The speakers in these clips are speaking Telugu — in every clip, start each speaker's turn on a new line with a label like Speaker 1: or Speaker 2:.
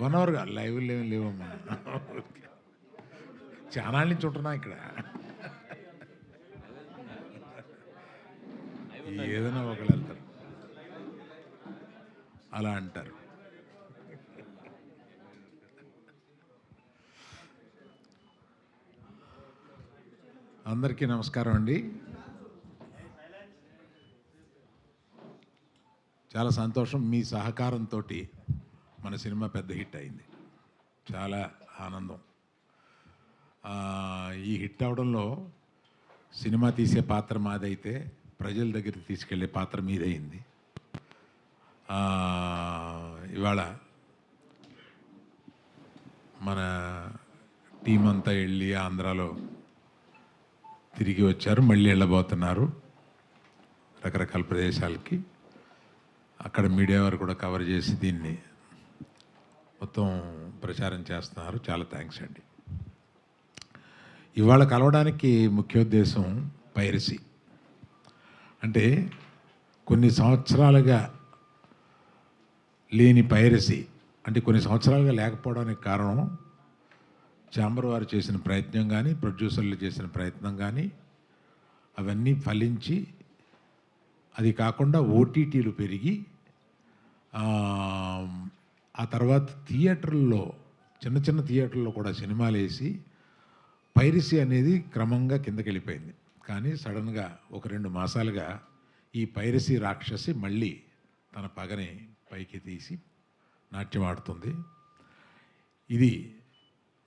Speaker 1: 1 అవర్గా లైవ్లు ఏమి లేవమ్మా. చానాళ్ళ నుంచి ఉంటున్నా ఇక్కడ. ఏదైనా ఒకళ్ళు వెళ్తారు, అలా అంటారు. అందరికీ నమస్కారం అండి. చాలా సంతోషం, మీ సహకారంతో మన సినిమా పెద్ద హిట్ అయింది. చాలా ఆనందం. ఈ హిట్ అవడంలో సినిమా తీసే పాత్ర మాదైతే ప్రజల దగ్గరికి తీసుకెళ్లే పాత్ర మీదయింది. ఇవాళ మన టీం అంతా వెళ్ళి ఆంధ్రాలో తిరిగి వచ్చారు, మళ్ళీ వెళ్ళబోతున్నారు రకరకాల ప్రదేశాలకి. అక్కడ మీడియా వారు కూడా కవర్ చేసి దీన్ని మొత్తం ప్రచారం చేస్తున్నారు. చాలా థ్యాంక్స్ అండి. ఇవాళ కలవడానికి ముఖ్యోద్దేశం పైరసీ. అంటే కొన్ని సంవత్సరాలుగా లేని పైరసీ, అంటే కొన్ని సంవత్సరాలుగా లేకపోవడానికి కారణం ఛాంబర్ వారు చేసిన ప్రయత్నం కానీ, ప్రొడ్యూసర్లు చేసిన ప్రయత్నం కానీ అవన్నీ ఫలించి, అది కాకుండా ఓటీటీలు పెరిగి ఆ తర్వాత థియేటర్లో, చిన్న చిన్న థియేటర్లో కూడా సినిమాలు వేసి పైరసీ అనేది క్రమంగా కిందకి వెళ్ళిపోయింది. కానీ సడన్గా ఒక 2 మాసాలుగా ఈ పైరసీ రాక్షసి మళ్ళీ తన పగని పైకి తీసి నాట్యం ఆడుతుంది. ఇది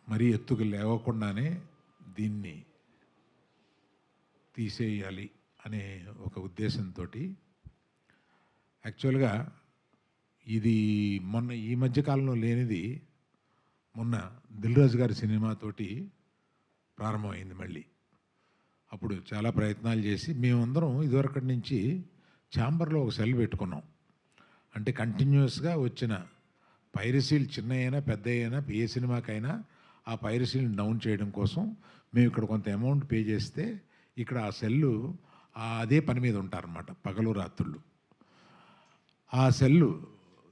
Speaker 1: మరీ ఎత్తుకు లేవకుండానే దీన్ని తీసేయాలి అనే ఒక ఉద్దేశంతో యాక్చువల్గా ఇది మొన్న ఈ మధ్యకాలంలో లేనిది మొన్న దిల్ రాజు గారి సినిమాతోటి ప్రారంభమైంది మళ్ళీ. అప్పుడు చాలా ప్రయత్నాలు చేసి మేమందరం ఇదివరకటి నుంచి ఛాంబర్లో ఒక సెల్ పెట్టుకున్నాం. అంటే కంటిన్యూస్గా వచ్చిన పైరసీలు చిన్న అయినా పెద్ద అయినా ఏ సినిమాకైనా ఆ పైరసీలను డౌన్ చేయడం కోసం మేము ఇక్కడ కొంత అమౌంట్ పే చేస్తే ఇక్కడ ఆ సెల్లు అదే పని మీద ఉంటారన్నమాట, పగలు రాత్రుళ్ళు. ఆ సెల్లు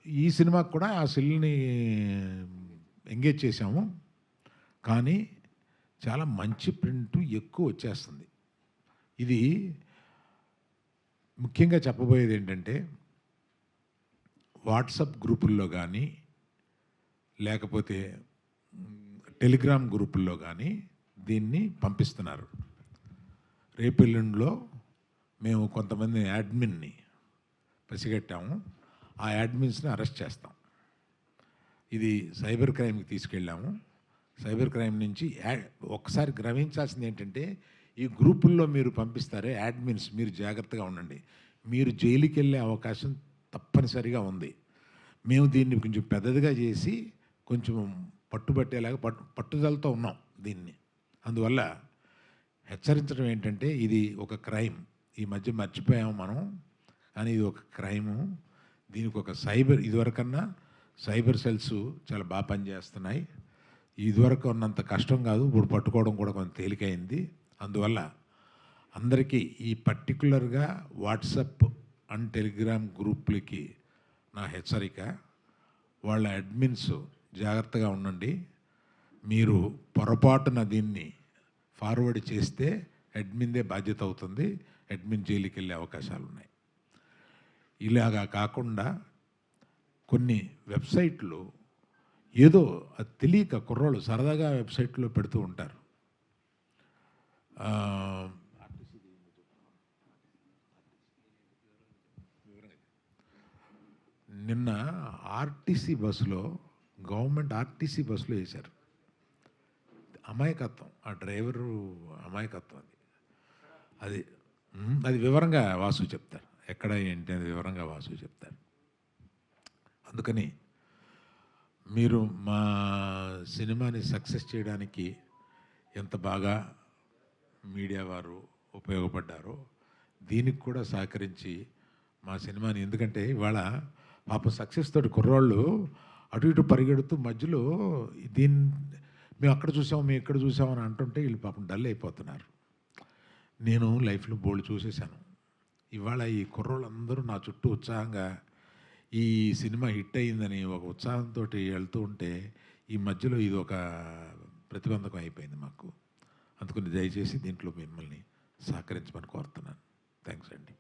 Speaker 1: ఈ సినిమాకు కూడా ఆ సెల్ని ఎంగేజ్ చేశాము. కానీ చాలా మంచి ప్రింట్ ఎక్కువ వచ్చేస్తుంది. ఇది ముఖ్యంగా చెప్పబోయేది ఏంటంటే, వాట్సాప్ గ్రూపుల్లో కానీ లేకపోతే టెలిగ్రామ్ గ్రూపుల్లో కానీ దీన్ని పంపిస్తున్నారు. రేపెల్లుండిలో మేము కొంతమంది యాడ్మిన్ని పసిగట్టాము. ఆ యాడ్మిన్స్ని అరెస్ట్ చేస్తాం. ఇది సైబర్ క్రైమ్కి తీసుకెళ్ళాము. సైబర్ క్రైమ్ నుంచి ఒకసారి గ్రహించాల్సింది ఏంటంటే, ఈ గ్రూపుల్లో మీరు పంపిస్తారే యాడ్మిన్స్, మీరు జాగ్రత్తగా ఉండండి. మీరు జైలుకి వెళ్ళే అవకాశం తప్పనిసరిగా ఉంది. మేము దీన్ని కొంచెం పెద్దదిగా చేసి కొంచెం పట్టుబట్టేలాగా పట్టుదలతో ఉన్నాం దీన్ని. అందువల్ల హెచ్చరించడం ఏంటంటే, ఇది ఒక క్రైమ్. ఈ మధ్య మర్చిపోయాము మనం, కానీ ఇది ఒక క్రైము. దీనికి ఒక సైబర్, ఇదివరకన్నా సైబర్ సెల్స్ చాలా బాగా పనిచేస్తున్నాయి. ఇదివరకు ఉన్నంత కష్టం కాదు, ఇప్పుడు పట్టుకోవడం కూడా కొంచెం తేలికైంది. అందువల్ల అందరికీ ఈ పర్టికులర్గా వాట్సాప్ అండ్ టెలిగ్రామ్ గ్రూపులకి నా హెచ్చరిక, వాళ్ళ అడ్మిన్స్ జాగ్రత్తగా ఉండండి. మీరు పొరపాటున దీన్ని ఫార్వర్డ్ చేస్తే అడ్మిన్దే బాధ్యత అవుతుంది. అడ్మిన్ జైలుకి వెళ్ళే అవకాశాలు ఉన్నాయి. ఇలాగా కాకుండా కొన్ని వెబ్సైట్లు ఏదో అది తెలియక కుర్రోళ్ళు సరదాగా వెబ్సైట్లో పెడుతూ ఉంటారు. నిన్న ఆర్టీసీ బస్సులో, గవర్నమెంట్ ఆర్టీసీ బస్సులో వేశారు. అమాయకత్వం, ఆ డ్రైవరు అమాయకత్వం. అది అది వివరంగా వాసు చెప్తారు. ఎక్కడ ఏంటి అది వివరంగా వాసు చెప్తారు. అందుకని మీరు మా సినిమాని సక్సెస్ చేయడానికి ఎంత బాగా మీడియా వారు ఉపయోగపడ్డారో దీనికి కూడా సహకరించి మా సినిమాని, ఎందుకంటే ఇవాళ పాపం సక్సెస్ తోటి కుర్రాళ్ళు అటు ఇటు పరిగెడుతూ మధ్యలో దీన్ని మేము అక్కడ చూసాము, మేము ఇక్కడ చూసామని అంటుంటే వీళ్ళు పాపం డల్ అయిపోతున్నారు. నేను లైఫ్లో బోల్డ్ చూసేశాను. ఇవాళ ఈ కుర్రోళ్ళందరూ నా చుట్టూ ఉత్సాహంగా ఈ సినిమా హిట్ అయిందని ఒక ఉత్సాహంతో వెళ్తూ ఉంటే ఈ మధ్యలో ఇది ఒక ప్రతిబంధకం అయిపోయింది మాకు. అందుకని దయచేసి దీంట్లో మిమ్మల్ని సహకరించమని కోరుతున్నాను. థ్యాంక్స్ అండి.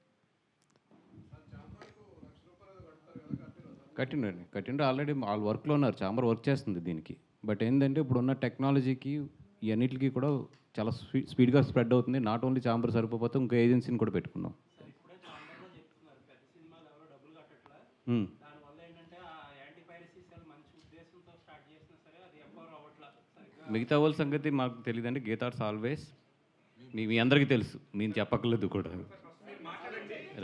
Speaker 2: కట్టిండు ఆల్రెడీ వాళ్ళు వర్క్లో ఉన్నారు, చాంబర్ వర్క్ చేస్తుంది దీనికి. బట్ ఏంటంటే ఇప్పుడున్న టెక్నాలజీకి ఈ అన్నిటికీ కూడా చాలా స్పీడ్గా స్ప్రెడ్ అవుతుంది. నాట్ ఓన్లీ చాంబర్ సరిపోతే ఇంకో ఏజెన్సీని కూడా పెట్టుకున్నాం. మిగతా వాళ్ళ సంగతి మాకు తెలియదండి. గీతార్స్ ఆల్వేస్ మీ అందరికీ తెలుసు, నేను చెప్పక్కర్లేదు కూడా.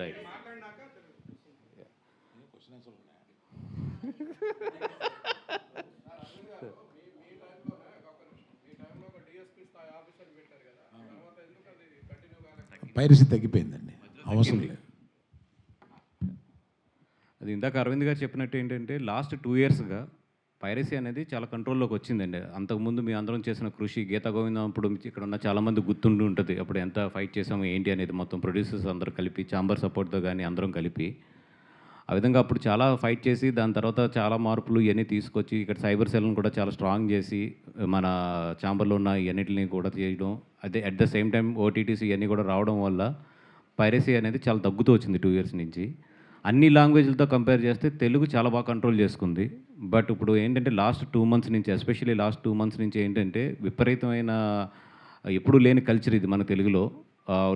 Speaker 2: రైట్.
Speaker 1: పైరసీ తగ్గిపోయిందండి, అవసరం లేదు.
Speaker 2: అది ఇందాక అరవింద్ గారు చెప్పినట్టు ఏంటంటే లాస్ట్ 2 ఇయర్స్గా పైరసీ అనేది చాలా కంట్రోల్లోకి వచ్చిందండి. అంతకుముందు మీ అందరం చేసిన కృషి, గీతా గోవిందం అప్పుడు ఇక్కడ ఉన్న చాలామంది గుర్తుండి ఉంటుంది. అప్పుడు ఎంత ఫైట్ చేసాము ఏంటి అనేది మొత్తం ప్రొడ్యూసర్స్ అందరూ కలిపి, చాంబర్ సపోర్ట్తో కానీ అందరం కలిపి ఆ విధంగా అప్పుడు చాలా ఫైట్ చేసి దాని తర్వాత చాలా మార్పులు ఇవన్నీ తీసుకొచ్చి ఇక్కడ సైబర్ సెల్ని కూడా చాలా స్ట్రాంగ్ చేసి మన చాంబర్లో ఉన్న ఇవన్నిటిని కూడా చేయడం, అదే అట్ ద సేమ్ టైం ఓటీటీసీ ఇవన్నీ కూడా రావడం వల్ల పైరసీ అనేది చాలా తగ్గుతూ వచ్చింది 2 ఇయర్స్ నుంచి. అన్ని లాంగ్వేజ్లతో కంపేర్ చేస్తే తెలుగు చాలా బాగా కంట్రోల్ చేసుకుంది. బట్ ఇప్పుడు ఏంటంటే లాస్ట్ 2 మంత్స్ నుంచి, ఎస్పెషల్లీ లాస్ట్ 2 మంత్స్ నుంచి ఏంటంటే విపరీతమైన ఎప్పుడూ లేని కల్చర్ ఇది మన తెలుగులో.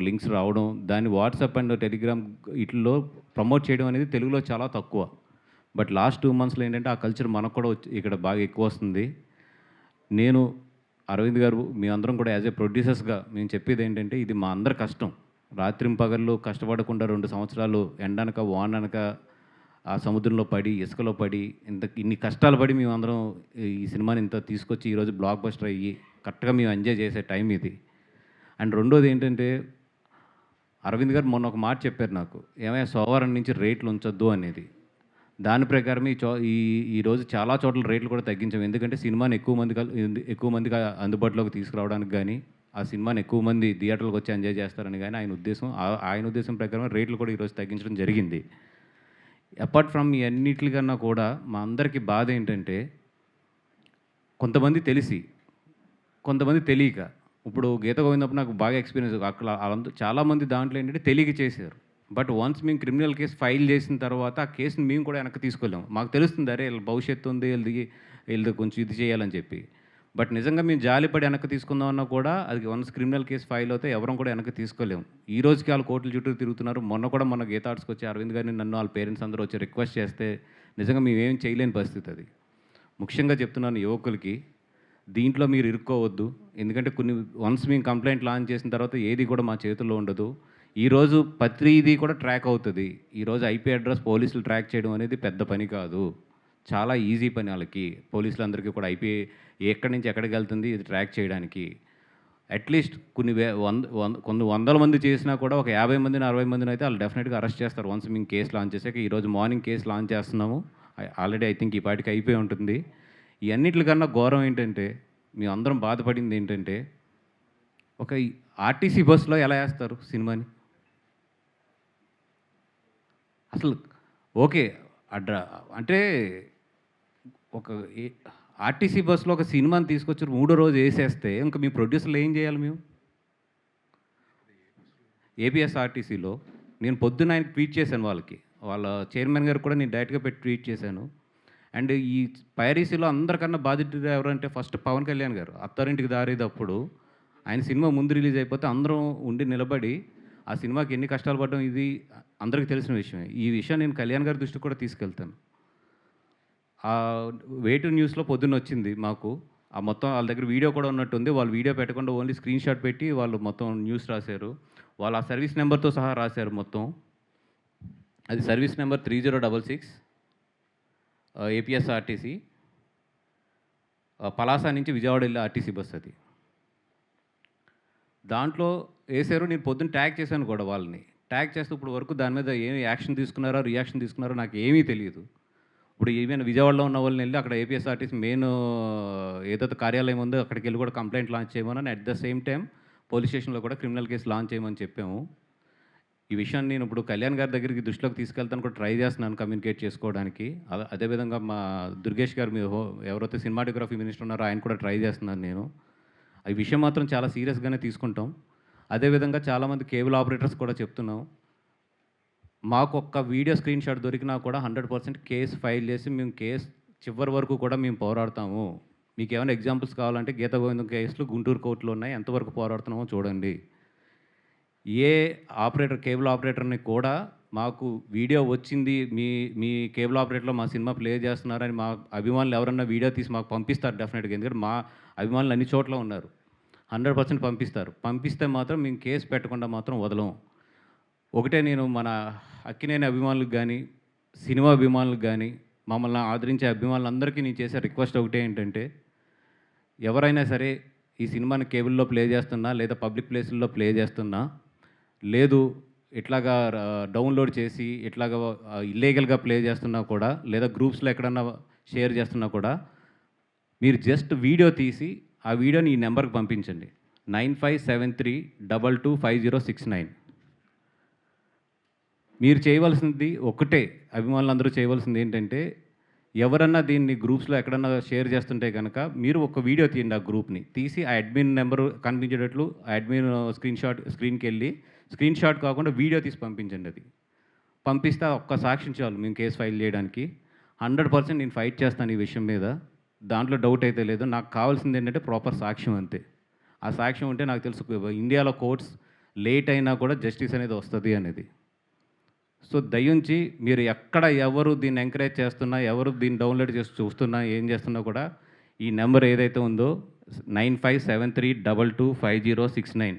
Speaker 2: లింక్స్ రావడం, దాన్ని వాట్సాప్ అండ్ టెలిగ్రామ్ వీటిల్లో ప్రమోట్ చేయడం అనేది తెలుగులో చాలా తక్కువ. బట్ లాస్ట్ 2 మంత్స్లో ఏంటంటే ఆ కల్చర్ మనకు కూడా ఇక్కడ బాగా ఎక్కువ వస్తుంది. నేను అరవింద్ గారు మీ అందరం కూడా యాజ్ ఏ ప్రొడ్యూసర్స్గా మేము చెప్పేది ఏంటంటే ఇది మా అందరి కష్టం. రాత్రింపగళ్ళు కష్టపడకుండా 2 సంవత్సరాలు ఎండనక వాననక ఆ సముద్రంలో పడి, ఇసుకలో పడి, ఇన్ని కష్టాలు పడి మేమందరం ఈ సినిమాని ఇంత తీసుకొచ్చి ఈరోజు బ్లాక్ బస్టర్ అయ్యి కరెక్ట్గా మేము ఎంజాయ్ చేసే టైం ఇది. అండ్ రెండోది ఏంటంటే అరవింద్ గారు మొన్న ఒక మాట చెప్పారు నాకు, ఏమైనా సోమవారం నుంచి రేట్లు ఉంచొద్దు అనేది. దాని ప్రకారం ఈరోజు చాలా చోట్ల రేట్లు కూడా తగ్గించాం. ఎందుకంటే సినిమాని ఎక్కువ మందికి అందుబాటులోకి తీసుకురావడానికి కానీ, ఆ సినిమాని ఎక్కువ మంది థియేటర్లకు వచ్చి ఎంజాయ్ చేస్తారని కానీ ఆయన ఉద్దేశం ప్రకారం రేట్లు కూడా ఈరోజు తగ్గించడం జరిగింది. అపార్ట్ ఫ్రమ్ ఈ అన్నిటికన్నా కూడా మా అందరికీ బాధ ఏంటంటే కొంతమంది తెలిసి, కొంతమంది తెలియక. ఇప్పుడు గీత గోవిందప్పుడు నాకు బాగా ఎక్స్పీరియన్స్. అక్కడ చాలామంది దాంట్లో ఏంటంటే తెలియక చేశారు. బట్ వన్స్ మేము క్రిమినల్ కేసు ఫైల్ చేసిన తర్వాత ఆ కేసుని మేము కూడా వెనక్కి తీసుకోలేము. మాకు తెలుస్తుంది అరే వీళ్ళ భవిష్యత్తు ఉంది, వీళ్ళది కొంచెం ఇది చేయాలని చెప్పి. బట్ నిజంగా మేము జాలిపడి వెనక్కి తీసుకుందామన్నా కూడా అది వన్స్ క్రిమినల్ కేసు ఫైల్ అవుతే ఎవరం కూడా వెనక్కి తీసుకోలేము. ఈ రోజుకి వాళ్ళు కోర్టుల చుట్టూ తిరుగుతున్నారు. మొన్న కూడా మన గీతా ఆర్ట్స్కి వచ్చి అరవింద్ గారిని నన్ను వాళ్ళ పేరెంట్స్ అందరూ వచ్చి రిక్వెస్ట్ చేస్తే నిజంగా మేమేం చేయలేని పరిస్థితి అది. ముఖ్యంగా చెప్తున్నాను యువకులకి, దీంట్లో మీరు ఇరుక్కోవద్దు. ఎందుకంటే వన్స్ మేము కంప్లైంట్ లాంచ్ చేసిన తర్వాత ఏది కూడా మా చేతుల్లో ఉండదు. ఈరోజు ప్రతిదీ కూడా ట్రాక్ అవుతుంది. ఈరోజు ఐపీ అడ్రస్ పోలీసులు ట్రాక్ చేయడం అనేది పెద్ద పని కాదు, చాలా ఈజీ పని వాళ్ళకి. పోలీసులందరికీ కూడా ఐపీ ఎక్కడి నుంచి ఎక్కడికి వెళ్తుంది ఇది ట్రాక్ చేయడానికి. అట్లీస్ట్ కొన్ని వందల మంది చేసినా కూడా ఒక 50 మందిని 60 మందిని అయితే వాళ్ళు డెఫినెట్గా అరెస్ట్ చేస్తారు వన్స్ మేము కేసు లాంచ్ చేసాక. ఈరోజు మార్నింగ్ కేసు లాంచ్ చేస్తున్నాము. ఆల్రెడీ ఐ థింక్ ఈ పాటికి అయిపోయి ఉంటుంది. ఈ అన్నిటికన్నా ఘోరం ఏంటంటే మేము అందరం బాధపడింది ఏంటంటే ఒక ఆర్టీసీ బస్సులో ఎలా వేస్తారు సినిమాని? అసలు ఓకే అంటే ఒక ఆర్టీసీ బస్సులో ఒక సినిమాని తీసుకొచ్చి 3వ రోజు వేసేస్తే ఇంకా మీ ప్రొడ్యూసర్లు ఏం చేయాలి? మేము ఏపీఎస్ఆర్టీసీలో నేను పొద్దున్న ఆయనకి ట్వీట్ చేశాను, వాళ్ళ చైర్మన్ గారు కూడా నేను డైరెక్ట్గా పెట్టి ట్వీట్ చేశాను. అండ్ ఈ పైరసీలో అందరికన్నా బాధితుడు ఎవరంటే ఫస్ట్ పవన్ కళ్యాణ్ గారు. అత్తారింటికి దారేటప్పుడు ఆయన సినిమా ముందు రిలీజ్ అయిపోతే అందరం ఉండి నిలబడి ఆ సినిమాకి ఎన్ని కష్టాలు పడడం ఇది అందరికీ తెలిసిన విషయమే. ఈ విషయం నేను కళ్యాణ్ గారి దృష్టికి కూడా తీసుకెళ్తాను. వే2 న్యూస్లో పొద్దున్న వచ్చింది మాకు. ఆ మొత్తం వాళ్ళ దగ్గర వీడియో కూడా ఉన్నట్టుంది. వాళ్ళు వీడియో పెట్టకుండా ఓన్లీ స్క్రీన్ షాట్ పెట్టి వాళ్ళు మొత్తం న్యూస్ రాశారు. వాళ్ళు ఆ సర్వీస్ నెంబర్తో సహా రాశారు మొత్తం. అది సర్వీస్ నెంబర్ 3066 ఏపీఎస్ఆర్టీసీ పలాస నుంచి విజయవాడ వెళ్ళే ఆర్టీసీ బస్ అది. దాంట్లో వేసారు. నేను పొద్దున్న ట్యాగ్ చేశాను కూడా వాళ్ళని. ట్యాగ్ చేస్తూ ఇప్పుడు వరకు దాని మీద ఏమి యాక్షన్ తీసుకున్నారో రియాక్షన్ తీసుకున్నారో నాకు ఏమీ తెలియదు. ఇప్పుడు ఈవెన్ విజయవాడలో ఉన్న వాళ్ళని వెళ్ళి అక్కడ ఏపీఎస్ఆర్టీసీ మెయిన్ ఏదైతే కార్యాలయం ఉందో అక్కడికి వెళ్ళి కూడా కంప్లైంట్ లాంచ్ చేయమని, at the same time police స్టేషన్లో కూడా క్రిమినల్ కేసు లాంచ్ చేయమని చెప్పాము. ఈ విషయాన్ని నేను ఇప్పుడు కళ్యాణ్ గారి దగ్గరికి దృష్టిలోకి తీసుకెళ్తాను కూడా ట్రై చేస్తున్నాను కమ్యూనికేట్ చేసుకోవడానికి. అదేవిధంగా మా దుర్గేష్ గారు మీ ఎవరైతే సినిమాటోగ్రఫీ మినిస్టర్ ఉన్నారో ఆయన కూడా ట్రై చేస్తున్నాను నేను. ఈ విషయం మాత్రం చాలా సీరియస్‌గానే తీసుకుంటాం. అదేవిధంగా చాలామంది కేబుల్ ఆపరేటర్స్ కూడా చెప్తున్నాం. మాకొక్క వీడియో స్క్రీన్ షాట్ దొరికినా కూడా 100% కేస్ ఫైల్ చేసి మేము కేస్ చివరి వరకు కూడా మేము పోరాడతాము. మీకేమైనా ఎగ్జాంపుల్స్ కావాలంటే గీతా గోవిందం కేసులు గుంటూరు కోర్టులో ఉన్నాయి. ఎంతవరకు పోరాడుతున్నామో చూడండి. ఏ ఆపరేటర్ కేబుల్ ఆపరేటర్‌ని కూడా మాకు వీడియో వచ్చింది మీ కేబుల్ ఆపరేటర్‌లో మా సినిమా ప్లే చేస్తున్నారని మా అభిమానులు ఎవరన్నా వీడియో తీసి మాకు పంపిస్తారు డెఫినెట్‌గా. ఎందుకంటే మా అభిమానులు అన్ని చోట్ల ఉన్నారు. 100% పంపిస్తారు. పంపిస్తే మాత్రం మేము కేస్ పెట్టకుండా మాత్రం వదలం. ఒకటే నేను మన అక్కినేని అభిమానులకు గానీ, సినిమా అభిమానులకు గానీ, మమ్మల్ని ఆదరించే అభిమానులందరికీ నేను చేసే రిక్వెస్ట్ ఒకటే ఏంటంటే, ఎవరైనా సరే ఈ సినిమాని కేబుల్‌లో ప్లే చేస్తున్నా, లేదా పబ్లిక్ ప్లేసుల్లో ప్లే చేస్తున్నా, లేదు ఇట్లాగా డౌన్‌లోడ్ చేసి ఇట్లాగా ఇల్లీగల్‌గా ప్లే చేస్తున్నా కూడా, లేదా గ్రూప్స్‌లో ఎక్కడన్నా షేర్ చేస్తున్నా కూడా, మీరు జస్ట్ వీడియో తీసి, ఆ వీడియోని ఈ నెంబర్‌కి పంపించండి. 9573225069. మీరు చేయవలసింది ఒక్కటే, అభిమానులందరూ చేయవలసింది ఏంటంటే, ఎవరన్నా దీన్ని గ్రూప్స్‌లో ఎక్కడన్నా షేర్ చేస్తుంటే గనక, మీరు ఒక వీడియో తీయండి ఆ గ్రూప్‌ని. తీసి ఆ అడ్మిన్ నెంబరు కనిపించేటట్లు ఆ అడ్మిన్ స్క్రీన్‌కెళ్ళి, స్క్రీన్ షాట్ కాకుండా వీడియో తీసి పంపించండి అది. పంపిస్తే ఆ ఒక్క సాక్ష్యం చాలు మేము కేస్ ఫైల్ చేయడానికి. 100% నేను ఫైట్ చేస్తాను ఈ విషయం మీద. దాంట్లో డౌట్ అయితే లేదు. నాకు కావాల్సింది ఏంటంటే ప్రాపర్ సాక్ష్యం అంతే. ఆ సాక్ష్యం ఉంటే నాకు తెలుసు ఇండియాలో కోర్ట్స్ లేట్ అయినా కూడా జస్టిస్ అనేది వస్తది అనేది. సో దయించి మీరు ఎక్కడ ఎవరు దీన్ని ఎంకరేజ్ చేస్తున్నా, ఎవరు దీన్ని డౌన్లోడ్ చేసి చూస్తున్నా, ఏం చేస్తున్నా కూడా ఈ నెంబర్ ఏదైతే ఉందో 9573225069.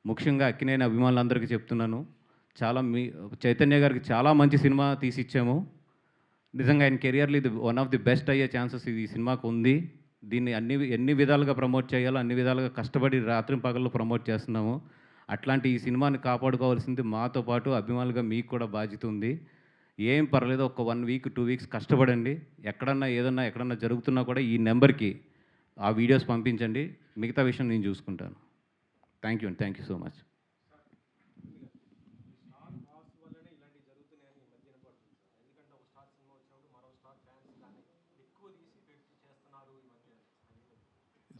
Speaker 2: ముఖ్యంగా అక్కినేని అభిమానులందరికీ చెప్తున్నాను. చైతన్య గారికి చాలా మంచి సినిమా తీసిచ్చాము. నిజంగా ఆయన కెరియర్‌లో ఇది వన్ ఆఫ్ ది బెస్ట్ అయ్యే ఛాన్సెస్ ఈ సినిమాకు ఉంది. దీన్ని ఎన్ని విధాలుగా ప్రమోట్ చేయాలో అన్ని విధాలుగా కష్టపడి రాత్రింపగళ్ళు ప్రమోట్ చేస్తున్నాము. అట్లాంటి ఈ సినిమాని కాపాడుకోవాల్సింది మాతో పాటు అభిమానులుగా మీకు కూడా బాధ్యత ఉంది. ఏం పర్లేదు, ఒక 1 వీక్, 2 వీక్స్ కష్టపడండి. ఎక్కడన్నా జరుగుతున్నా కూడా ఈ నెంబర్‌కి ఆ వీడియోస్ పంపించండి. మిగతా విషయం నేను చూసుకుంటాను. థ్యాంక్ యూ అండి. Thank you so much.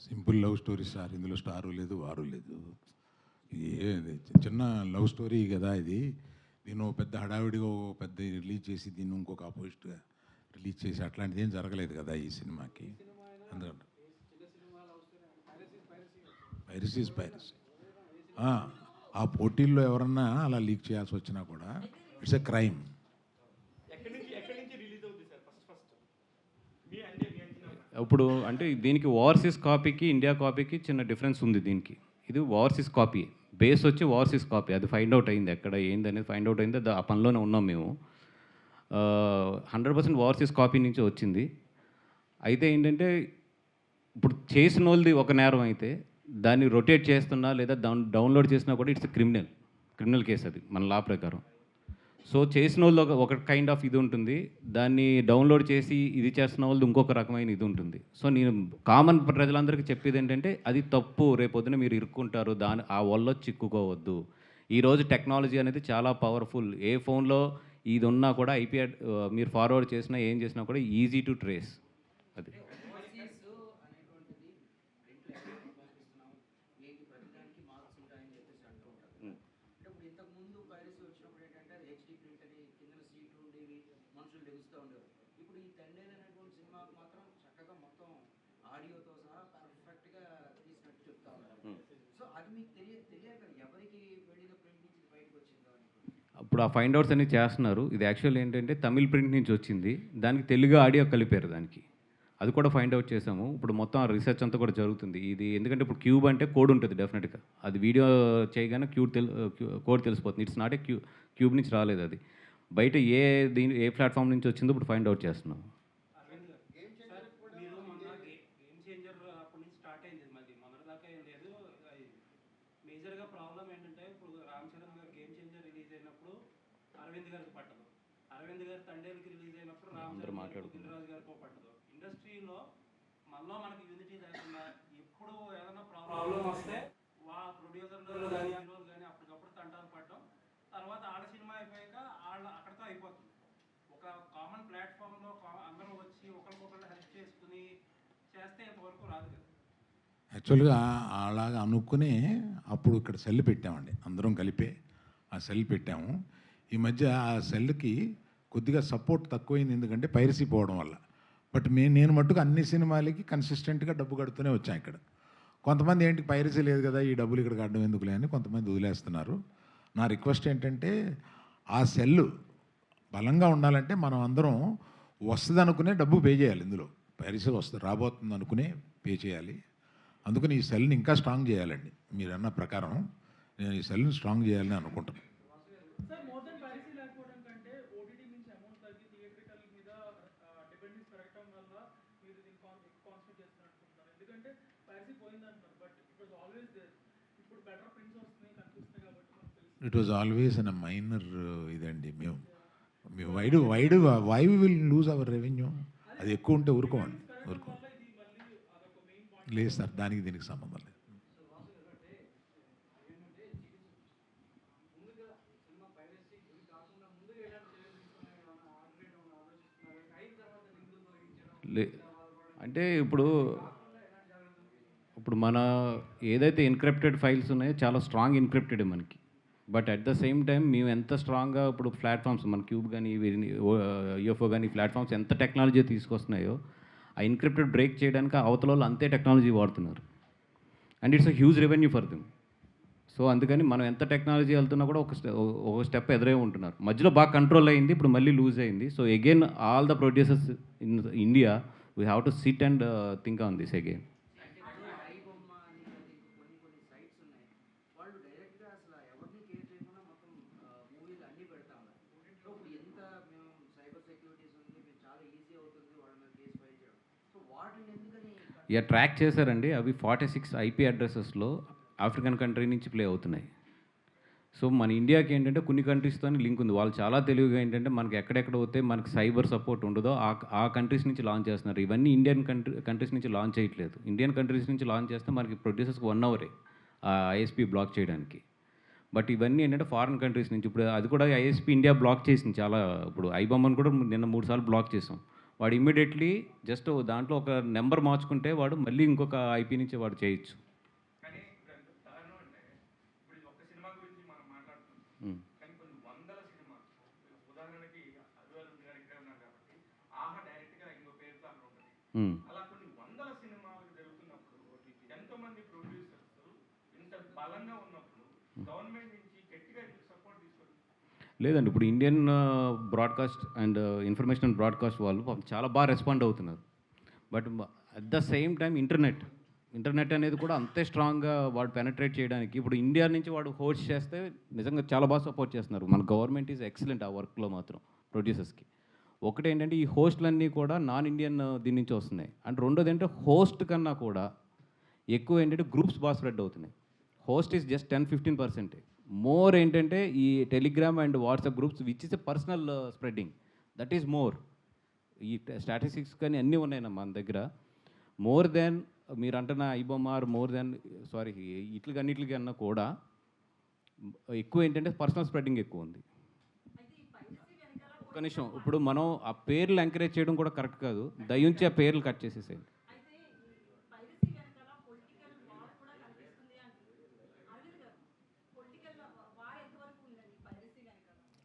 Speaker 1: Simple love story sir. ఇందులో స్టారు లేదు, వారు లేదు. ఇది చిన్న లవ్ స్టోరీ కదా ఇది. దీన్ని పెద్ద హడావిడిగా పెద్ద రిలీజ్ చేసి దీన్ని ఇంకొక ఆపోజిట్గా రిలీజ్ చేసి అట్లాంటిది ఏం జరగలేదు కదా ఈ సినిమాకి. అందుకంటే పైరసీ ఇస్ పైరసీ. ఆ పోటీల్లో ఎవరన్నా అలా లీక్ చేయాల్సి వచ్చినా కూడా ఇట్స్ ఎ క్రైమ్.
Speaker 2: ఇప్పుడు అంటే దీనికి ఓవర్సీస్ కాపీకి, ఇండియా కాపీకి చిన్న డిఫరెన్స్ ఉంది దీనికి. ఇది ఓవర్సీస్ కాపీ. బేస్ వచ్చి ఓవర్సీస్ కాపీ. అది ఫైండ్ అవుట్ అయింది. ఎక్కడ ఏందనేది ఫైండ్ అవుట్ అయింది. ఆ పనిలోనే ఉన్నాం మేము. 100% ఓవర్సీస్ కాపీ నుంచి వచ్చింది. అయితే ఏంటంటే, ఇప్పుడు చేసినోళ్ళది ఒక నేరం అయితే, దాన్ని రొటేట్ చేస్తున్నా లేదా డౌన్లోడ్ చేసినా కూడా ఇట్స్ క్రిమినల్ కేస్ అది మన లా ప్రకారం. సో చేసినోళ్ళు ఒక కైండ్ ఆఫ్ ఇది ఉంటుంది. దాన్ని డౌన్లోడ్ చేసి ఇది చేస్తున్న వాళ్ళు ఇంకొక రకమైన ఇది ఉంటుంది. సో నేను కామన్ ప్రజలందరికీ చెప్పేది ఏంటంటే, అది తప్పు. రేపొద్దున మీరు ఇరుక్కుంటారు. ఆ వలలో చిక్కుకోవద్దు. ఈరోజు టెక్నాలజీ అనేది చాలా పవర్ఫుల్. ఏ ఫోన్లో ఇది ఉన్నా కూడా మీరు ఫార్వర్డ్ చేసినా, ఏం చేసినా కూడా ఈజీ టు ట్రేస్. అది ఇప్పుడు ఆ ఫైండ్ అవుట్స్ అన్ని చేస్తున్నారు. ఇది యాక్చువల్ ఏంటంటే తమిళ్ ప్రింట్ నుంచి వచ్చింది. దానికి తెలుగు ఆడియో కలిపారు దానికి. అది కూడా ఫైండ్ అవుట్ చేసాము. ఇప్పుడు మొత్తం ఆ రీసెర్చ్ అంతా కూడా జరుగుతుంది. ఇది ఎందుకంటే ఇప్పుడు క్యూబ్ అంటే కోడ్ ఉంటుంది డెఫినెట్‌గా. అది వీడియో చేయగానే కోడ్ తెలిసిపోతుంది. ఇట్స్ నాట్ ఏ క్యూబ్ నుంచి రాలేదు అది. బయట ఏ ప్లాట్‌ఫామ్ నుంచి వచ్చిందో ఇప్పుడు ఫైండ్ అవుట్ చేస్తున్నాం.
Speaker 3: మేజర్గా ప్రాబ్లం ఏంటంటే ఇప్పుడు రామ్ చరణ్ గారు గేమ్ చేంజర్ రిలీజ్ అయినప్పుడు అరవింద్ గారికి పట్టదు. అరవింద్ గారు తండేలకి రిలీజ్ అయినప్పుడు రామ్ చరణ్ రాజు గారికి పట్టదు. ఇండస్ట్రీలో మళ్ళీ మనకి యూనిటీ లేకుండా ఎప్పుడు ఏదైనా ప్రాబ్లం వస్తే ప్రొడ్యూసర్లు కానీ హీరోలు కానీ అప్పటికప్పుడు తంటాలు పడడం, తర్వాత అక్కడితో అయిపోతుంది. ఒక కామన్ ప్లాట్ఫామ్లో అందరూ వచ్చి ఒకరికొకరు హెల్ప్ చేసుకుని చేస్తే ఇంతవరకు రాదు కదా.
Speaker 1: యాక్చువల్గా అలాగా అనుకునే అప్పుడు ఇక్కడ సెల్ పెట్టామండి, అందరం కలిపే ఆ సెల్ పెట్టాము. ఈ మధ్య ఆ సెల్కి కొద్దిగా సపోర్ట్ తక్కువైంది, ఎందుకంటే పైరసీ పోవడం వల్ల. బట్ నేను మట్టుకు అన్ని సినిమాలకి కన్సిస్టెంట్గా డబ్బు కడుతూనే వచ్చాను ఇక్కడ. కొంతమంది ఏంటి పైరసీ లేదు కదా, ఈ డబ్బులు ఇక్కడ కట్టడం ఎందుకులే అని కొంతమంది వదిలేస్తున్నారు. నా రిక్వెస్ట్ ఏంటంటే ఆ సెల్ బలంగా ఉండాలంటే మనం అందరం వస్తుంది అనుకునే డబ్బు పే చేయాలి. ఇందులో పైరసీ వస్తుంది రాబోతుంది అనుకునే పే చేయాలి. అందుకని ఈ సెల్ని ఇంకా స్ట్రాంగ్ చేయాలండి. మీరు అన్న ప్రకారం నేను ఈ సెల్ని స్ట్రాంగ్ చేయాలని అనుకుంటున్నాను.
Speaker 4: సార్, మోర్ దెన్ పైరసీ లేకపోవడం కంటే ఓటీటీ నుంచి అమౌంట్ తగ్గి థియేట్రికల్ మీద డిపెండెన్స్ పెరగడం వల్ల మీరు దీన్ని కాన్సన్ట్రేట్ చేస్తున్నట్టుకుంటున్నారు. ఎందుకంటే పైరసీ పోయిందంటున్నారు, but it was always there. ఇప్పుడు బెటర్ ప్రింట్స్ వస్తున్నాయి కనిపిస్తున్నాయి కాబట్టి మనకు తెలుసు.
Speaker 1: It was always an minor ఇదండి. మేము we will lose our revenue. అది ఎక్కువ ఉంటే ఊరుకోండి.
Speaker 4: వల్ల ఇది మళ్ళీ అదొక మెయిన్ పాయింట్.
Speaker 1: లేదు సార్, దీనికి సంబంధం లేదు.
Speaker 2: అంటే ఇప్పుడు మన ఏదైతే ఎన్క్రిప్టెడ్ ఫైల్స్ ఉన్నాయో చాలా స్ట్రాంగ్ ఎన్క్రిప్టెడ్ మనకి. But at the same time మేము ఎంత స్ట్రాంగ్గా ఇప్పుడు ప్లాట్ఫామ్స్ మన క్యూబ్ కానీ యూఎఫ్ఓ కానీ ప్లాట్ఫామ్స్ ఎంత టెక్నాలజీ తీసుకొస్తున్నాయో ఆ ఎన్క్రిప్టెడ్ బ్రేక్ చేయడానికి అవతల వాళ్ళు అంతే టెక్నాలజీ వాడుతున్నారు. And it's a huge revenue for them. So అందుకని మనం ఎంత టెక్నాలజీ వెళ్తున్నా కూడా ఒక స్టెప్ ఎదురే ఉంటున్నారు. మధ్యలో బాగా కంట్రోల్ అయింది, ఇప్పుడు మళ్ళీ లూజ్ అయింది. So again all the producers in India we have to SIT and think on this again. ఇక ట్రాక్ చేశారండి. అవి 46 ఐపీ అడ్రసెస్లో ఆఫ్రికన్ కంట్రీ నుంచి ప్లే అవుతున్నాయి. సో మన ఇండియాకి ఏంటంటే కొన్ని కంట్రీస్తో లింక్ ఉంది. వాళ్ళు చాలా తెలివిగా ఏంటంటే మనకి ఎక్కడెక్కడ పోతే మనకి సైబర్ సపోర్ట్ ఉండదో ఆ కంట్రీస్ నుంచి లాంచ్ చేస్తున్నారు. ఇవన్నీ ఇండియన్ కంట్రీస్ నుంచి లాంచ్ చేయట్లేదు. ఇండియన్ కంట్రీస్ నుంచి లాంచ్ చేస్తే మనకి ప్రొడ్యూసర్స్కి 1 అవరే ఐఎస్పీ బ్లాక్ చేయడానికి. బట్ ఇవన్నీ ఏంటంటే ఫారిన్ కంట్రీస్ నుంచి. ఇప్పుడు అది కూడా ఐఎస్పీ ఇండియా బ్లాక్ చేసింది చాలా. ఇప్పుడు ఐబొమ్మను కూడా నిన్న 3 సార్లు బ్లాక్ చేసాం. వాడు ఇమ్మీడియట్లీ జస్ట్ దాంట్లో ఒక నెంబర్ మార్చుకుంటే వాడు మళ్ళీ ఇంకొక ఐపీ నుంచి వాడు చేయొచ్చు.
Speaker 4: కానీ దారుణం అంటే ఇప్పుడు ఇది ఒక్క సినిమా గురించి మనం మాట్లాడుతున్నాం, కానీ కొన్ని వందల సినిమా, ఉదాహరణకి అల్లు గారు ఇక్కడే ఉన్నారు కాబట్టి ఆహా డైరెక్ట్గా ఇంకో పేరుతో అక్కడ ఉంటుంది. అలా కొన్ని వందల సినిమాలు జరుగుతున్నప్పుడు ఎంతోమంది ప్రొడ్యూసర్స్ ఇంత బలంగా ఉన్నప్పుడు గవర్నమెంట్ నుంచి గట్టిగా సపోర్ట్ తీసుకోవాలి.
Speaker 2: లేదండి, ఇప్పుడు Indian broadcast and information broadcast వాళ్ళు చాలా బాగా రెస్పాండ్ అవుతున్నారు. But at the same time internet అనేది కూడా అంతే స్ట్రాంగ్గా వాడు పెనట్రేట్ చేయడానికి ఇప్పుడు ఇండియా నుంచి వాడు హోస్ట్ చేస్తే నిజంగా చాలా బాగా సపోర్ట్ చేస్తున్నారు. మన గవర్నమెంట్ ఈజ్ ఎక్సలెంట్ ఆ వర్క్లో మాత్రం ప్రొడ్యూసర్స్కి. ఒకటి ఏంటంటే ఈ హోస్ట్లన్నీ కూడా నాన్ ఇండియన్ దీని నుంచి వస్తున్నాయి. అండ్ రెండోది ఏంటంటే హోస్ట్ కన్నా కూడా ఎక్కువ ఏంటంటే గ్రూప్స్ బాగా స్ప్రెడ్ అవుతున్నాయి. Host is just 10-15%. మోర్ ఏంటంటే ఈ Telegram and WhatsApp groups which is a personal spreading, that is more. ఈ స్టాటిస్టిక్స్ కానీ అన్నీ ఉన్నాయన్న మన దగ్గర. మోర్ దెన్ మీరు అంటున్న ఐబొమ్మార్ మోర్ దెన్ అన్నిటికి అన్నా కూడా ఎక్కువ ఏంటంటే పర్సనల్ స్ప్రెడ్డింగ్ ఎక్కువ ఉంది. ఒక్క నిమిషం, ఇప్పుడు మనం ఆ పేర్లు ఎంకరేజ్ చేయడం కూడా కరెక్ట్ కాదు. దయించి ఆ పేర్లు కట్ చేసేసేయండి.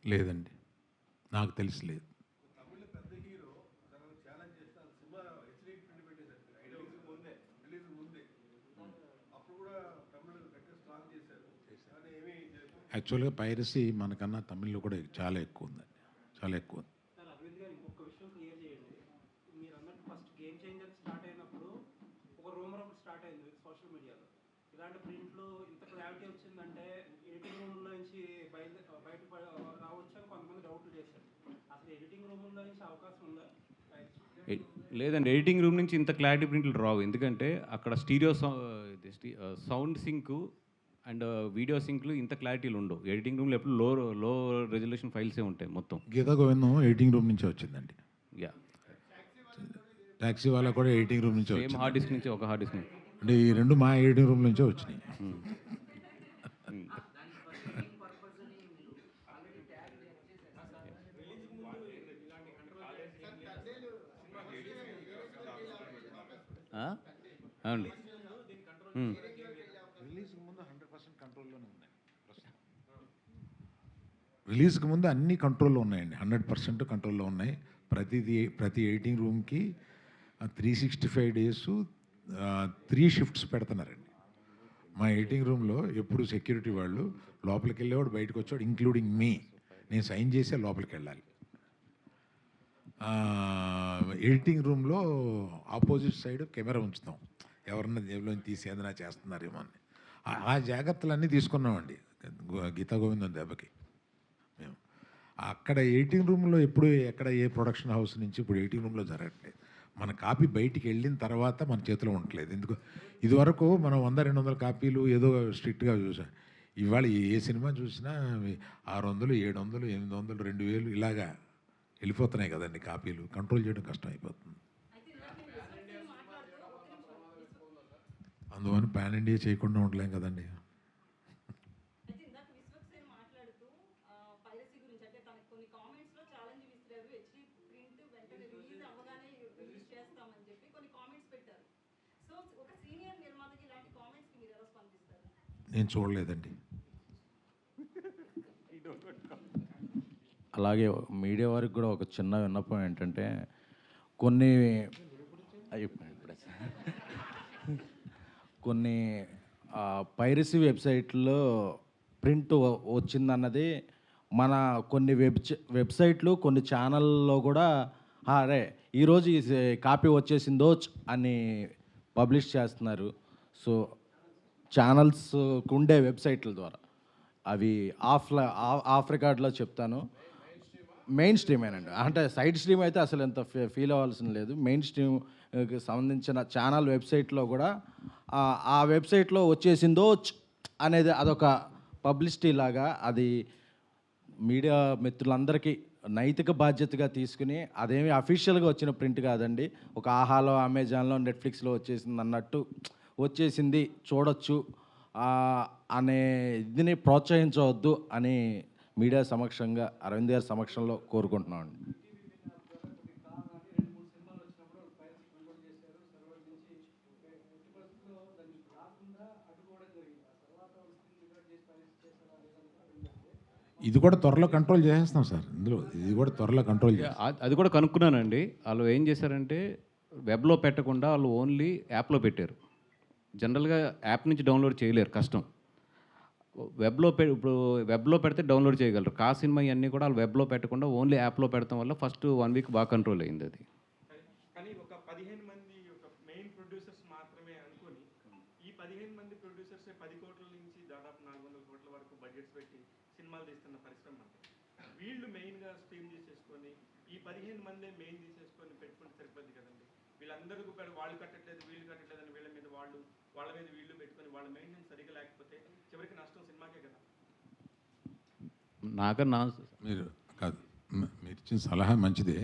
Speaker 1: లేదండి, నాకు తెలిసి లేదు. యాక్చువల్గా పైరసీ మనకన్నా తమిళ్లో కూడా చాలా ఎక్కువ ఉందండి, చాలా ఎక్కువ ఉంది.
Speaker 3: సార్, అరవింద్ గారు ఇంకొక విషయం క్లియర్ చేయండి. మీరు అన్నట్టు ఫస్ట్ గేమ్ చేంజర్ స్టార్ట్ అయినప్పుడు ఒక రూమర్ ఒకటి స్టార్ట్ అయింది సోషల్ మీడియాలో. ఇలాంటి ప్రింట్లు ఇంత క్లారిటీ వచ్చిందంటే ఎడిటింగ్ రూమ్లో నుంచి బయట రావచ్చు అని కొంతమంది డౌట్లు చేశారు. అసలు ఎడిటింగ్ రూమ్లో నుంచి అవకాశం ఉందా?
Speaker 2: లేదండి, ఎడిటింగ్ రూమ్ నుంచి ఇంత క్లారిటీ ప్రింట్లు రావు. ఎందుకంటే అక్కడ stereo sound sync and video సింక్లు ఇంత క్లారిటీలు ఉండవు. ఎడిటింగ్ రూమ్లో ఎప్పుడు లో రెజల్యూషన్ ఫైల్సే ఉంటాయి మొత్తం.
Speaker 1: గీతా గోవిందం ఎడిటింగ్ రూమ్ నుంచే వచ్చిందండి.
Speaker 2: యా,
Speaker 1: ట్యాక్సీ వాళ్ళ కూడా ఎడిటింగ్ రూమ్ నుంచే
Speaker 2: సేమ్
Speaker 1: వచ్చింది.
Speaker 2: హార్డ్ డిస్క్ నుంచి ఒక హార్డ్ డిస్క్ నుంచి.
Speaker 1: అంటే ఈ రెండు మా ఎడిటింగ్ రూమ్ నుంచే వచ్చినాయి.
Speaker 2: అవునండి.
Speaker 1: రిలీజ్కి ముందు 100% కంట్రోల్లోనే ఉన్నాయి ప్రస్తుతం. రిలీజ్కి ముందు అన్ని కంట్రోల్లో ఉన్నాయండి, 100% కంట్రోల్లో ఉన్నాయి. ప్రతి ఎడిటింగ్ రూమ్కి 365 డేస్ 3 షిఫ్ట్స్ పెడుతున్నారండి. మా ఎడిటింగ్ రూమ్లో ఎప్పుడు సెక్యూరిటీ వాళ్ళు లోపలికి వెళ్ళేవాడు బయటకు వచ్చాడు, ఇంక్లూడింగ్ మీ. నేను సైన్ చేసే లోపలికి వెళ్ళాలి. ఎడిటింగ్ రూమ్లో ఆపోజిట్ సైడ్ కెమెరా ఉంచుతాం, ఎవరన్నా జేబులో తీసి ఏదైనా చేస్తున్నారేమో అని. ఆ జాగ్రత్తలన్నీ తీసుకున్నామండి గీతా గోవిందం దెబ్బకి మేము. అక్కడ ఎడిటింగ్ రూమ్లో ఎప్పుడు ఎక్కడ ఏ ప్రొడక్షన్ హౌస్ నుంచి ఇప్పుడు ఎడిటింగ్ రూమ్లో జరగట్లేదు. మన కాపీ బయటికి వెళ్ళిన తర్వాత మన చేతిలో ఉండట్లేదు. ఎందుకు ఇదివరకు మనం 100-200 కాపీలు ఏదో స్ట్రిక్ట్గా చూసాం. ఇవాళ ఏ సినిమా చూసినా 600, 700, 800, 2000 ఇలాగా వెళ్ళిపోతున్నాయి కదండి కాపీలు. కంట్రోల్ చేయడం కష్టం అయిపోతుంది. అందువల్ల పాన్ ఇండియా చేయకుండా ఉండలేం కదండి. నేను చూడలేదండి.
Speaker 5: అలాగే మీడియా వారికి కూడా ఒక చిన్న విన్నపం ఏంటంటే, కొన్ని కొన్ని పైరసీ వెబ్సైట్లో ప్రింట్ వచ్చిందన్నది మన కొన్ని వెబ్సైట్లు కొన్ని ఛానల్లో కూడా అరే ఈరోజు ఈ కాపీ వచ్చేసిందో అని పబ్లిష్ చేస్తున్నారు. సో ఛానల్స్కు ఉండే వెబ్సైట్ల ద్వారా అవి ఆఫ్ రికార్డ్లో చెప్తాను, మెయిన్ స్ట్రీమేనండి. అంటే సైడ్ స్ట్రీమ్ అయితే అసలు ఎంత ఫీల్ అవ్వాల్సిన లేదు. మెయిన్ స్ట్రీమ్కి సంబంధించిన ఛానల్ వెబ్సైట్లో కూడా ఆ వెబ్సైట్లో వచ్చేసిందో అనేది అదొక పబ్లిసిటీ లాగా, అది మీడియా మిత్రులందరికీ నైతిక బాధ్యతగా తీసుకుని, అదేమి అఫీషియల్గా వచ్చిన ప్రింట్ కాదండి, ఒక ఆహాలో అమెజాన్లో నెట్ఫ్లిక్స్లో వచ్చేసింది అన్నట్టు వచ్చేసింది చూడొచ్చు అనే ఇదిని ప్రోత్సహించవద్దు అని మీడియా సమక్షంగా అరవింద్ గారి సమక్షంలో కోరుకుంటున్నామండి.
Speaker 1: ఇది కూడా త్వరలో కంట్రోల్ చేసేస్తాం సార్. ఇది కూడా త్వరలో కంట్రోల్
Speaker 2: అది కూడా కనుక్కున్నానండి. వాళ్ళు ఏం చేశారంటే వెబ్లో పెట్టకుండా వాళ్ళు ఓన్లీ యాప్లో పెట్టారు. జనరల్గా యాప్ నుంచి డౌన్లోడ్ చేయలేరు, కష్టం. ఇప్పుడు వెబ్లో పెడితే డౌన్లోడ్ చేయగలరు. సినిమా ఇవన్నీ కూడా వాళ్ళు వెబ్లో పెట్టకుండా ఓన్లీ యాప్లో పెడతాం వల్ల ఫస్ట్ 1 వీక్ బాగా కంట్రోల్ అయింది అది.
Speaker 4: కానీ ఒక 15 మంది ఒక మెయిన్ ప్రొడ్యూసర్స్ మాత్రమే అనుకొని ఈ 15 మంది ప్రొడ్యూసర్స్ 10 కోట్ల నుంచి దాదాపు 400 కోట్ల వరకు బడ్జెట్స్ పెట్టి సినిమాలు తీస్తున్న పరిశ్రమ. వీళ్ళు మెయిన్గా స్ట్రీమ్ చేసేసుకొని ఈ 15 మందే మెయిన్ తీసేసుకొని పెట్టుకుంటే సరిపోద్ది కదండి. వీళ్ళందరూ వాళ్ళు కట్టట్లేదు వీళ్ళు కట్టట్లేదు అని వీళ్ళ మీద వీళ్ళు పెట్టుకొని వాళ్ళ మెయింటెనెన్స్ సరిగ్గా లేకపోతే చివరికి నష్టం సినిమాకే కదా.
Speaker 1: మీరు కాదు, మీరు ఇచ్చిన సలహా మంచిదే.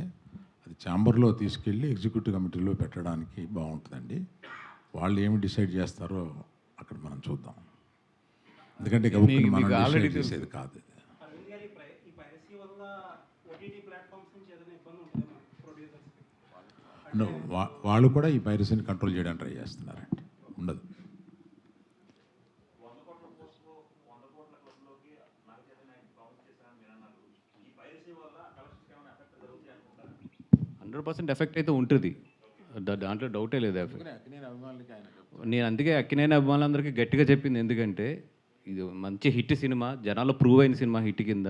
Speaker 1: అది ఛాంబర్లో తీసుకెళ్ళి ఎగ్జిక్యూటివ్ కమిటీలో పెట్టడానికి బాగుంటుందండి. వాళ్ళు ఏమి డిసైడ్ చేస్తారో అక్కడ మనం చూద్దాం. ఎందుకంటే ఆల్రెడీ చేసేది కాదు. వాళ్ళు కూడా ఈ పైరసీని కంట్రోల్ చేయడానికి ట్రై చేస్తున్నారండి. ఉండదు.
Speaker 2: ఎఫెక్ట్ అయితే ఉంటుంది, దాంట్లో డౌటే లేదు. నేను అందుకే అక్కినేని అభిమానులందరికీ గట్టిగా చెప్పింది, ఎందుకంటే ఇది మంచి హిట్ సినిమా, జనాల్లో ప్రూవ్ అయిన సినిమా, హిట్ కింద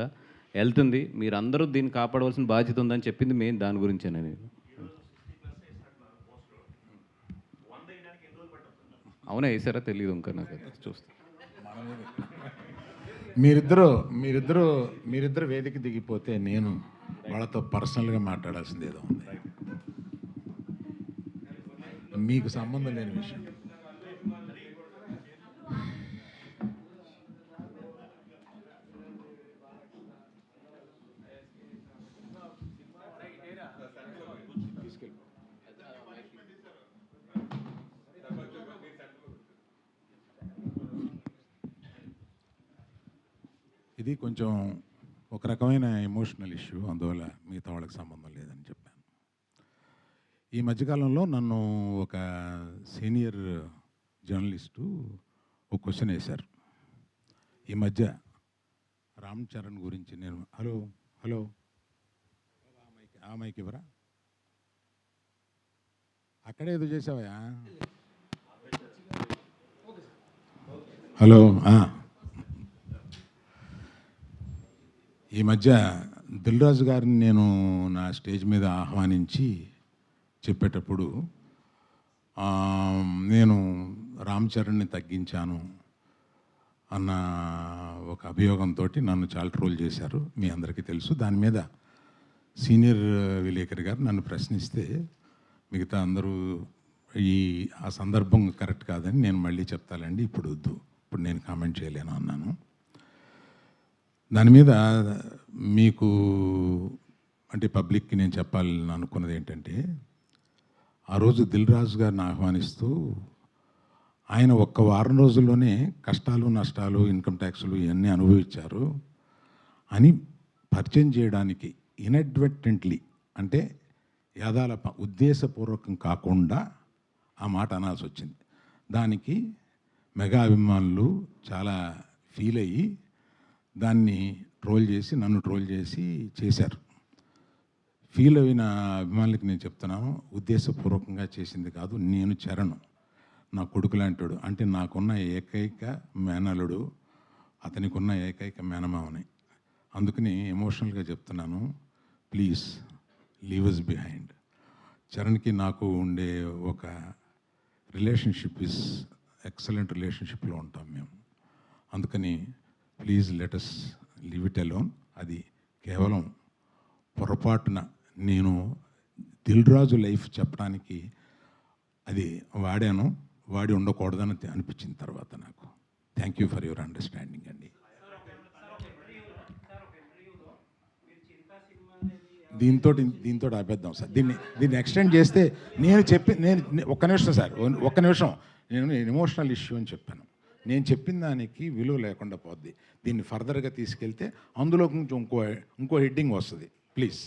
Speaker 2: వెళ్తుంది. మీరందరూ దీన్ని కాపాడవలసిన బాధ్యత ఉందని చెప్పింది మెయిన్ దాని గురించేనే. నేను అవునా వేసారా తెలియదు ఇంకా నాకు, చూస్తా.
Speaker 1: మీరిద్దరు వేదిక దిగిపోతే నేను వాళ్ళతో పర్సనల్గా మాట్లాడాల్సింది ఏదో ఉంది, మీకు సంబంధం లేని విషయం. ఇది కొంచెం ఒక రకమైన ఎమోషనల్ ఇష్యూ, అందువల్ల మిగతా వాళ్ళకి సంబంధం లేదని చెప్పాను. ఈ మధ్యకాలంలో నన్ను ఒక సీనియర్ జర్నలిస్టు ఒక క్వశ్చన్ వేశారు. ఈ మధ్య రామ్ చరణ్ గురించి నేను హలో హలో ఆ మైక్ ఇవ్వరా, అక్కడే ఏదో చేసావా? హలో. ఈ మధ్య దిల్ రాజు గారిని నేను నా స్టేజ్ మీద ఆహ్వానించి చెప్పేటప్పుడు నేను రామ్ చరణ్ని తగ్గించాను అన్న ఒక అభియోగంతో నన్ను చాలా ట్రోల్ చేశారు, మీ అందరికీ తెలుసు. దాని మీద సీనియర్ విలేకరి గారు నన్ను ప్రశ్నిస్తే మిగతా అందరూ ఆ సందర్భం కరెక్ట్ కాదని నేను మళ్ళీ చెప్తానండి, ఇప్పుడు వద్దు, ఇప్పుడు నేను కామెంట్ చేయలేను అన్నాను. దాని మీద మీకు అంటే పబ్లిక్కి నేను చెప్పాలని అనుకున్నది ఏంటంటే, ఆ రోజు దిల్ రాజు గారిని ఆహ్వానిస్తూ ఆయన ఒక్క వారం రోజుల్లోనే కష్టాలు నష్టాలు ఇన్కమ్ ట్యాక్సులు ఇవన్నీ అనుభవించారు అని పరిచయం చేయడానికి ఇన్అడ్వర్టెంట్లీ అంటే యాదాల ఉద్దేశపూర్వకం కాకుండా ఆ మాట అనాల్సి వచ్చింది. దానికి మెగా అభిమానులు చాలా ఫీల్ అయ్యి దాన్ని ట్రోల్ చేసి నన్ను ట్రోల్ చేసి చేశారు. ఫీల్ అయిన అభిమానులకి నేను చెప్తున్నాను, ఉద్దేశపూర్వకంగా చేసింది కాదు. నేను చరణ్ నా కొడుకు లాంటాడు, అంటే నాకున్న ఏకైక మేనలుడు, అతనికి ఉన్న ఏకైక మేనమావని. అందుకని ఎమోషనల్గా చెప్తున్నాను, ప్లీజ్ లీవ్ అస్ బిహైండ్. చరణ్కి నాకు ఉండే ఒక రిలేషన్షిప్ ఇస్ ఎక్సలెంట్ రిలేషన్షిప్లో ఉంటాం మేము. అందుకని please let us leave it alone. అది కేవలం పొరపాటున నేను దిల్ రాజు లైఫ్ చెప్పడానికి అది వాడి ఉండకూడదని అనిపించిన తర్వాత నాకు. Thank you for your understanding అండి. దీంతో ఆపేద్దాం సార్. దీన్ని ఎక్స్టెండ్ చేస్తే నేను ఒక్క నిమిషం నేను ఎమోషనల్ ఇష్యూ అని చెప్పాను. నేను చెప్పిన దానికి విలువ లేకుండా పోద్ది. దీన్ని ఫర్దర్గా తీసుకెళ్తే అందులో కొంచెం ఇంకో హెడ్డింగ్ వస్తుంది. ప్లీజ్.